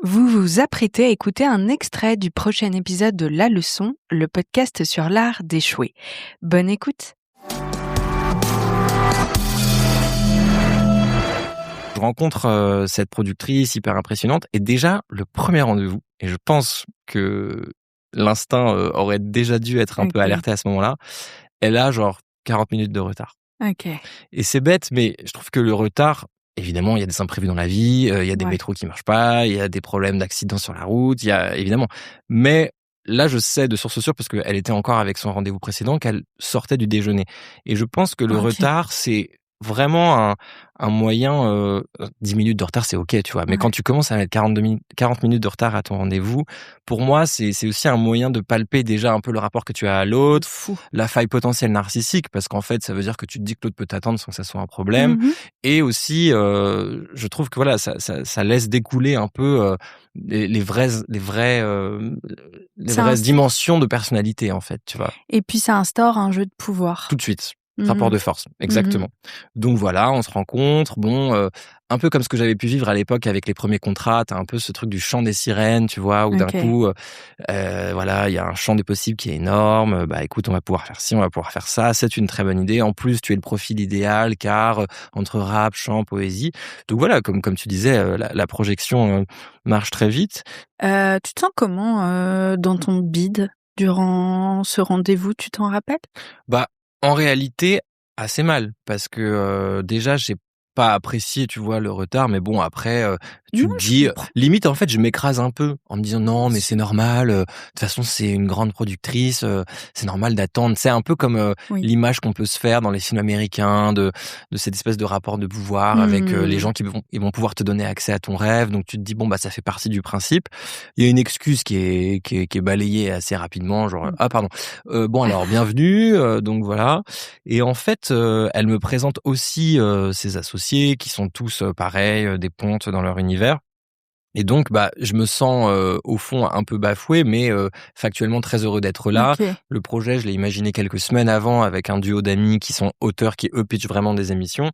Vous vous apprêtez à écouter un extrait du prochain épisode de La Leçon, le podcast sur l'art d'échouer. Bonne écoute. Je rencontre cette productrice hyper impressionnante et déjà le premier rendez-vous, et je pense que l'instinct aurait déjà dû être un peu alerté à ce moment-là, elle a genre 40 minutes de retard. Ok. Et c'est bête, mais je trouve que le retard, évidemment, il y a des imprévus dans la vie, il y a des métros qui marchent pas, il y a des problèmes d'accidents sur la route, il y a évidemment. Mais là, je sais de source sûre, parce qu'elle était encore avec son rendez-vous précédent, qu'elle sortait du déjeuner. Et je pense que le retard, c'est vraiment un moyen. 10 minutes de retard, c'est ok, tu vois. Mais quand tu commences à mettre 40 minutes de retard à ton rendez-vous, pour moi, c'est aussi un moyen de palper déjà un peu le rapport que tu as à l'autre, la faille potentielle narcissique, parce qu'en fait, ça veut dire que tu te dis que l'autre peut t'attendre sans que ça soit un problème. Et aussi, je trouve que voilà, ça laisse découler un peu les vraies dimensions de personnalité, en fait, tu vois. Et puis ça instaure un jeu de pouvoir. Tout de suite. Rapport de force, exactement. Donc voilà, on se rencontre, un peu comme ce que j'avais pu vivre à l'époque avec les premiers contrats, t'as un peu ce truc du chant des sirènes, tu vois, où d'un coup, voilà, il y a un champ des possibles qui est énorme, écoute, on va pouvoir faire ci, on va pouvoir faire ça, c'est une très bonne idée. En plus, tu es le profil idéal, car entre rap, chant, poésie. Donc voilà, comme tu disais, la projection marche très vite. Tu te sens comment dans ton bide durant ce rendez-vous, tu t'en rappelles ? En réalité, assez mal, parce que déjà, j'ai pas apprécié, tu vois, le retard, mais bon, après, tu te dis, limite, en fait, je m'écrase un peu en me disant non, mais c'est normal, de toute façon, c'est une grande productrice, c'est normal d'attendre. C'est un peu comme l'image qu'on peut se faire dans les films américains de cette espèce de rapport de pouvoir avec les gens qui vont pouvoir te donner accès à ton rêve. Donc tu te dis bon, ça fait partie du principe. Il y a une excuse qui est balayée assez rapidement, genre ah pardon. Bon alors bienvenue, donc voilà. Et en fait, elle me présente aussi ses associés qui sont tous pareils, des pontes dans leur univers. Et donc, je me sens au fond un peu bafoué, mais factuellement très heureux d'être là. Le projet, je l'ai imaginé quelques semaines avant avec un duo d'amis qui sont auteurs, qui eux pitchent vraiment des émissions.